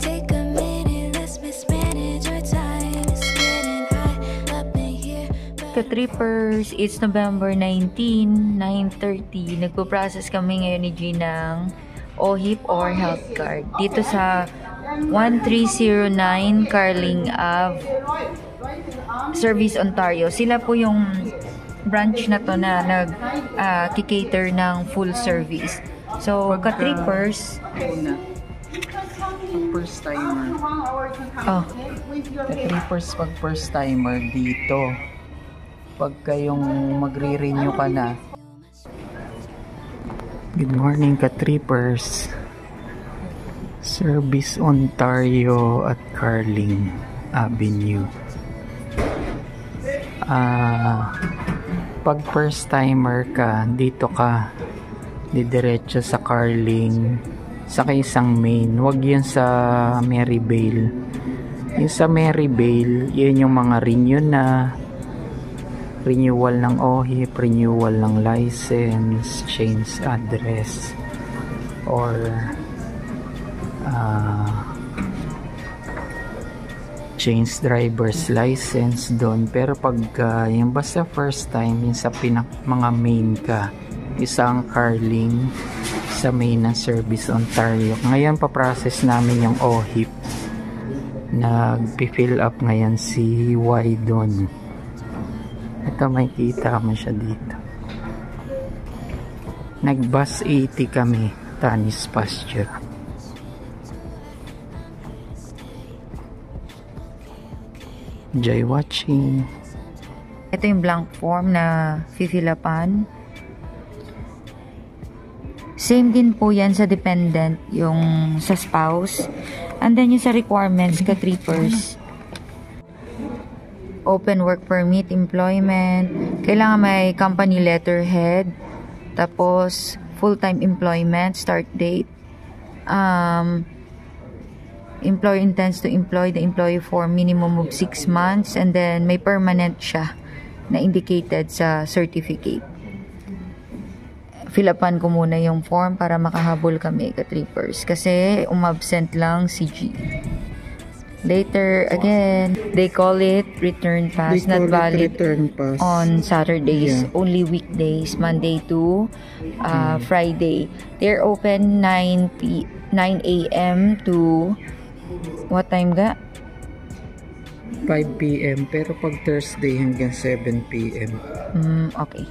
Take a minute, let's mismanage our time. It's getting hot up in here. Ka-trippers, it's November 19, 9:30. Nagpo-process kami ngayon ni G ng OHIP or health card. Dito sa 1309 Carling Ave, Service Ontario. Sila po yung branch na to na nag-cater ng full service. So, ka-trippers, first timer. oh, Ka-trippers pag first timer dito. Pag kayong magre-renew ka na. Good morning ka-trippers. Service Ontario at Carling Avenue. Pag first timer ka, dito ka didiretso sa Carling, sa isang main. Wag yan sa Maryvale. Yung sa Maryvale, yun yung mga renewal ng OHIP, renewal ng license, change address, or change driver's license doon. Pero pag yung basta first time, yung sa mga main ka, isang Carling sa main ng Service Ontario. Ngayon pa-process namin yung OHIP. Nag-fill up ngayon si Y doon. Ito, may kita mo siya dito. Nag-bus 80 kami, Tanis Pasture. Enjoy watching. ito yung blank form na fifilapan. Same din po yan sa dependent, yung sa spouse. And then yung sa requirements, ka-trippers. Open work permit, employment. Kailangan may company letterhead. Tapos, full-time employment, start date. Employer intends to employ the employee for minimum of 6 months. And then, may permanent siya na indicated sa certificate. Fill upan ko muna yung form para makahabol kami ka-trippers. Kasi umabsent lang si G. Later, again, they call it return pass. Not valid on Saturdays. Yeah. Only weekdays, Monday to Friday. They're open 9 a.m. to what time ga? 5 p.m. Pero pag Thursday hanggang 7 p.m. Okay.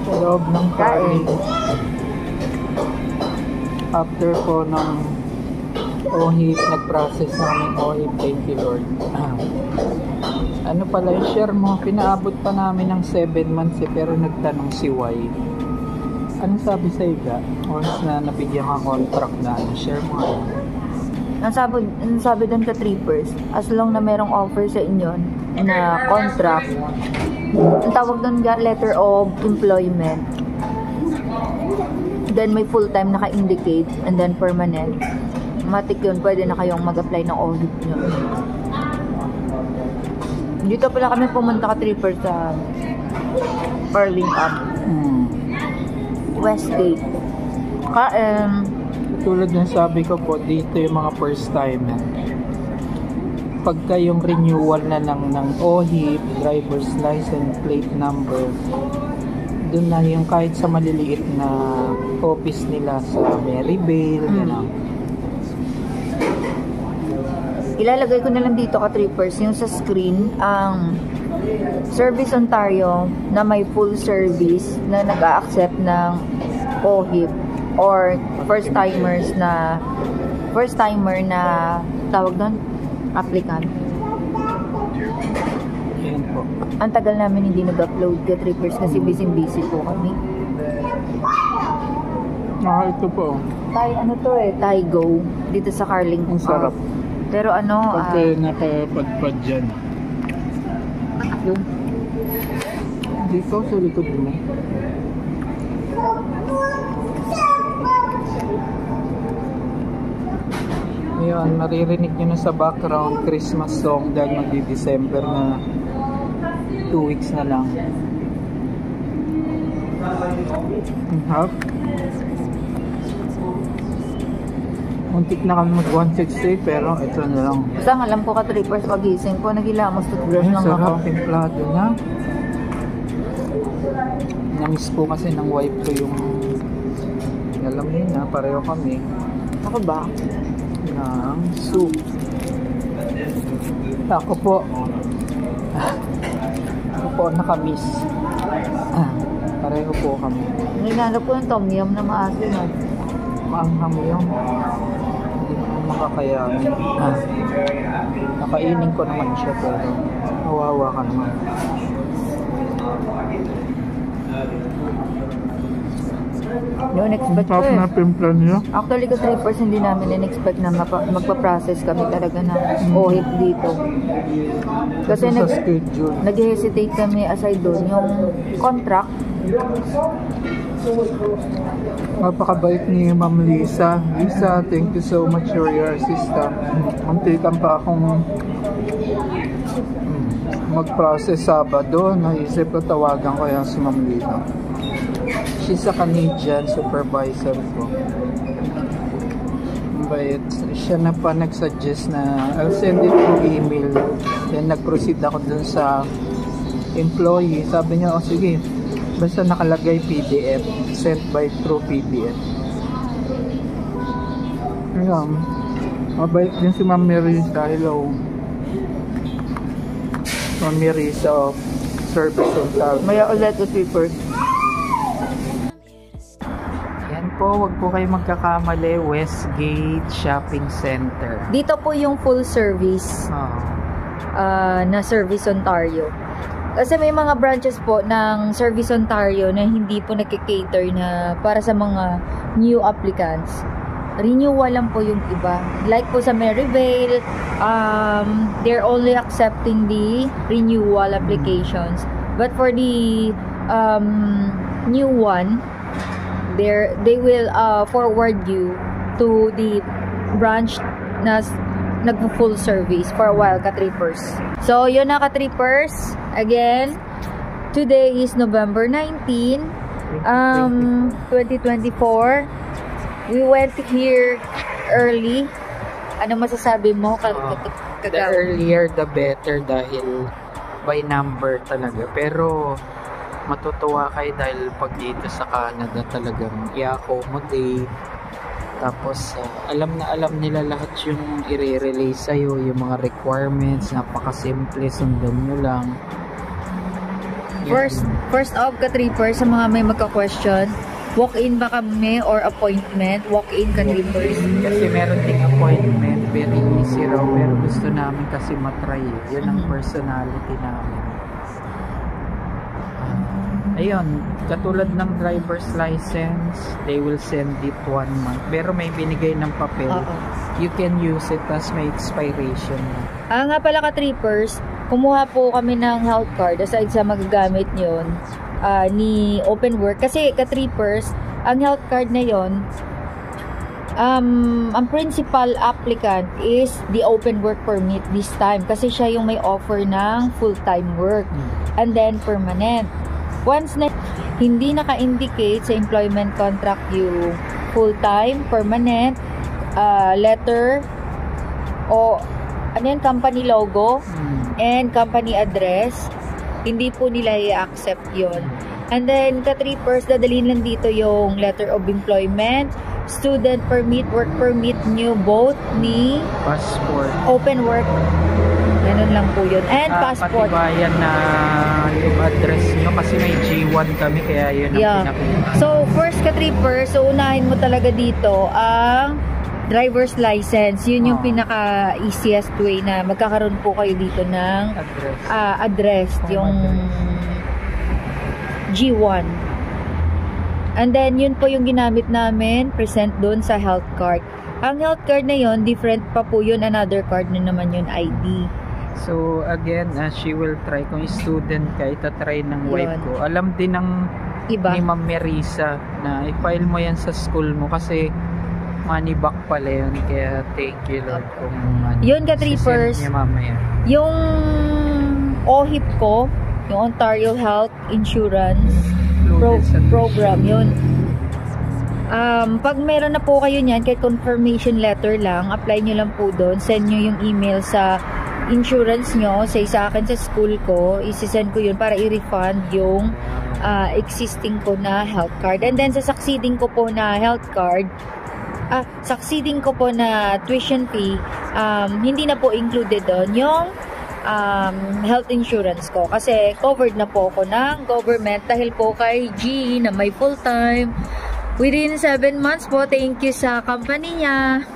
Sa loob ng Carling. After po ng OHIP, nag-process namin OHIP, thank you Lord. Ano pala yung share mo? Pinaabot pa namin ng 7 months pero nagtanong si Y. Anong sabi sa iga? Once na nabigyan ka contract na, share mo nga. Ang sabi doon ka-trippers, as long na merong offer sa inyo na contract, ang tawag doon letter of employment, then may full-time naka-indicate, and then permanent, matik yun, pwede na kayong mag-apply ng OHIP nyo. Dito pala kami pumunta ka-trippers sa Carling Ave, Westgate. Tulad ng sabi ko po, dito yung mga first timer. Pagka yung renewal na ng OHIP, driver's license, plate number, doon na yung kahit sa maliliit na office nila sa Maryvale, Ilalagay ko na lang dito ka-trippers yung sa screen ang Service Ontario na may full service na nag-a-accept ng OHIP or first timer na tawag doon applicant. Yan po. Ang tagal namin hindi nag-upload ka-trippers kasi busy po kami. Ito po. Thai Go dito sa Carling. Ang sarap. Pero Pagka nakapadpad dyan. Dito sa likod mo. Ngayon, maririnig nyo na sa background Christmas song dahil magdi-December na 2 weeks na lang. Half. Muntik na kami mag 168 pero ito na lang. Basta ang alam ko ka trippers pagising ko, nagilamos toothbrush lang ako. Sarap templado na. Namiss ko kasi ng wife ko yung, alam niyo na, pareho kami Ako ba? ng soup. Ako po nakamiss. Pareho po kami. Nilalap ko ng tom yum na maasim. Maanghang yun. Hindi ko makakayanin. Nakainin ko naman siya pero kawawa ka naman. Yung expect ko Top na pimpla niya. Actually, ka 3% hindi namin in-expect na magpa-process kami talaga ng OHIP dito. Kasi Sa schedule. nag-hesitate kami aside doon yung contract. Napakabait ni Ma'am Lisa. Lisa, thank you so much for your assistance. Muntikan pa akong mag-process Sabado. Naisip ko tawagan ko yan si Ma'am Lisa. She's a Canadian supervisor ko. But siya na pa nag-suggest na I'll send it through email. Then nag-proceed ako dun sa employee. Sabi niya, oh sige, basta nakalagay PDF, sent by through PDF. Ayan. Mabait din si Ma'am Marisa. Hello. Ma'am Marisa of Service Ontario. Maya ulit the trippers. Yan po, wag po kayo magkakamali. Westgate Shopping Center. Dito po yung full service na Service Ontario. Kasi may mga branches po ng Service Ontario na hindi po nagki-cater na para sa mga new applicants. Renewal lang po yung iba. Like po sa Maryvale, they're only accepting the renewal applications. But for the new one, they will forward you to the branch na nag-full service for a while, ka-trippers. So, yun na, ka-trippers. Again, today is November 19, 2024. We went here early. Ano masasabi mo? The earlier the better dahil by number talaga. Pero matutuwa kayo dahil pag dito sa Canada talagang i-accommodate. Tapos alam nila lahat yung i-release sa'yo, yung mga requirements, napakasimple, sundan nyo lang. First off, ka-trippers, sa mga may magka-question, walk-in ba kami or appointment? Walk-in, ka-trippers. Kasi meron ding appointment, very easy raw, pero gusto namin kasi matry. Yun ang personality namin. Ayun, katulad ng driver's license, they will send it 1 month. Pero may binigay ng papel. You can use it as may expiration. Nga pala, ka-trippers, kumuha po kami ng health card aside sa magagamit nyon ni Open Work. Kasi, ka-trippers, ang health card na yon, ang principal applicant is the Open Work Permit this time. Kasi siya yung may offer ng full-time work. And then, permanent. Once na hindi naka-indicate sa employment contract yung full-time, permanent, letter, o ano yan, company logo, and company address, hindi po nila i-accept yon. And then, ka-trippers, dadalhin lang dito yung letter of employment, student permit, work permit nyo, both ni Passport. Open Work. Ganun lang po yun. And passport. Patibayan na yung address nyo kasi may G1 kami kaya yun ang pinakita. So, first, ka-trippers, so unahin mo talaga dito ang driver's license. Yun yung pinaka-easiest way na magkakaroon po kayo dito ng address. Yung G1. And then, yun po yung ginamit namin, present doon sa health card. Ang health card na yun, different pa po yun. Another card na naman yun, ID. So, again, she will try. Kung student ka, itatry ng wife ko. Alam din ng iba ni Ma'am Marisa na i-file mo yan sa school mo kasi money back pala yun. Kaya thank you Lord kung yun, ka-trippers, yung OHIP ko, yung Ontario Health Insurance, program yun. Pag meron na po kayo niyan, kahit confirmation letter lang, apply nyo lang po doon, send nyo yung email sa insurance nyo, say sa akin sa school ko, isi-send ko yun para i-refund yung existing ko na health card. And then sa succeeding ko po na health card, succeeding ko po na tuition fee, hindi na po included doon yung health insurance ko kasi covered na po ako ng government dahil po kay G na may full time within 7 months po. Thank you sa company niya.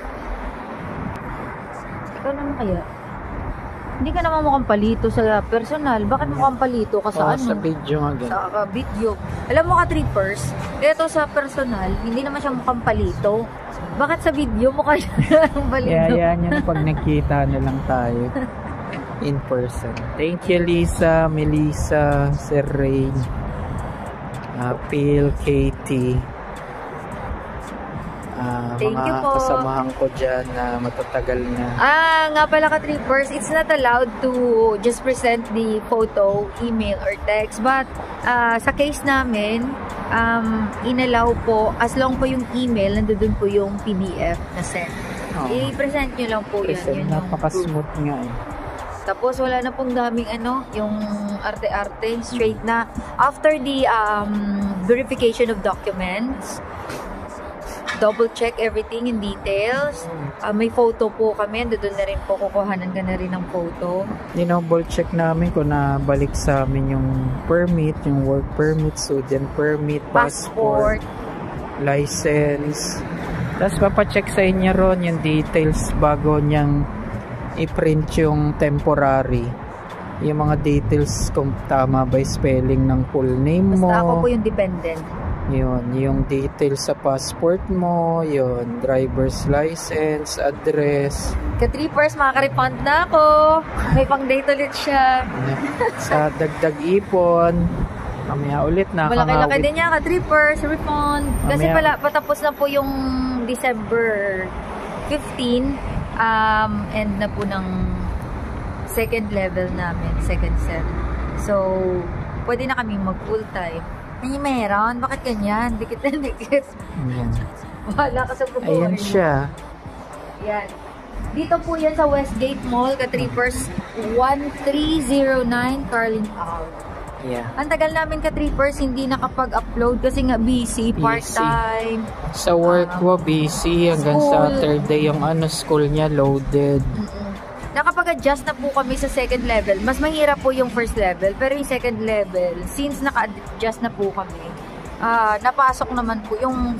Ikaw naman kaya? Hindi ka naman mukhang palito sa personal. Bakit mukhang palito ka sa ano? Sa video nga ganun. Sa video. Alam mo ka, trippers, ito sa personal, hindi naman siya mukhang palito. Bakit sa video mukha siya palito? Yan pag nagkita na lang tayo in person. Thank you, Lisa, Melissa, Sir Ray, Phil, Katie. Thank you mga po. kasamahan ko dyan na matatagal na. Nga pala ka, trippers, it's not allowed to just present the photo, email, or text. But, sa case namin, inallow po, as long po yung email, nandun po yung PDF na send. I-present nyo lang po yan. Yun napaka-smooth nga eh. Tapos, wala na pong daming yung arte-arte, straight na. After the verification of documents, double check everything in details. May photo po kami. Doon na rin po kukuhanan ka na rin ng photo. Double check namin kung nabalik sa amin yung permit, yung work permit, student permit, passport, license. Tapos papacheck sa inyo ron yung details bago niyang i-print yung temporary. Yung mga details kung tama ba spelling ng full name mo. Basta ako po yung dependent. Yun, yung details sa passport mo, yun, driver's license, address. Ka-trippers, makaka-refund na ako. May pang-date ulit siya. Sa dagdag ipon, mamaya ulit na. Malaki-laki din niya, ka-trippers, refund. Kasi Mamaya, patapos na po yung December 15, end na po ng second level namin, second sem. So, pwede na kami mag-full time. Ay, meron. Bakit ganyan? Dikit na dikit. Ayan. Wala ka sa buhay. Ayan siya. Yan. Dito po yan sa Westgate Mall, ka-trippers, 1309 Carlin Ave. Yeah. Ang tagal namin ka-trippers, hindi nakapag-upload kasi nga busy, part-time. Sa work ko, busy. Hanggang School. Saturday, yung school niya loaded. Nakapag-adjust na po kami sa second level. Mas mahirap po yung first level. Pero yung second level, since naka-adjust na po kami, napasok naman po yung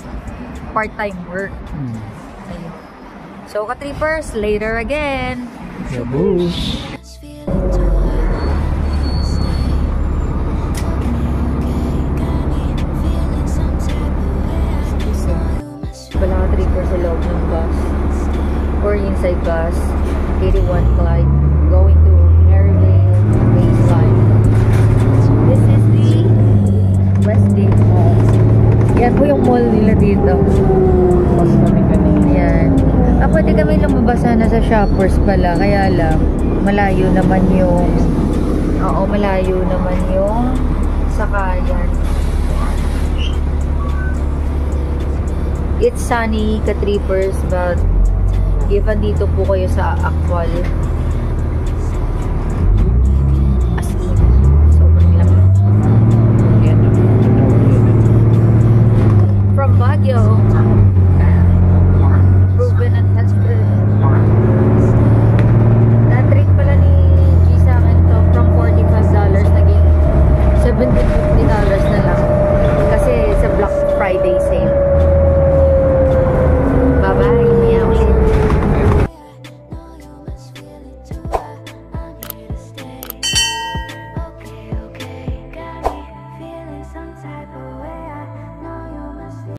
part-time work. Ayun. So, ka-trippers, later again. Yabush! Just feeling too high. Stay. Okay, got me feeling some type of way. I just know you must Wala ka-trippers sa loob ng bus. Or inside bus. 81 Clyde. Going to Maryvale Baseline. This is the Westgate Mall. Yan po yung mall nila dito. Mas kami kanina. Yan. Pwede kami lumabas sana sa Shoppers pala. Kaya lang, malayo naman yung sakayan. It's sunny, ka-trippers, but if andito po kayo sa actual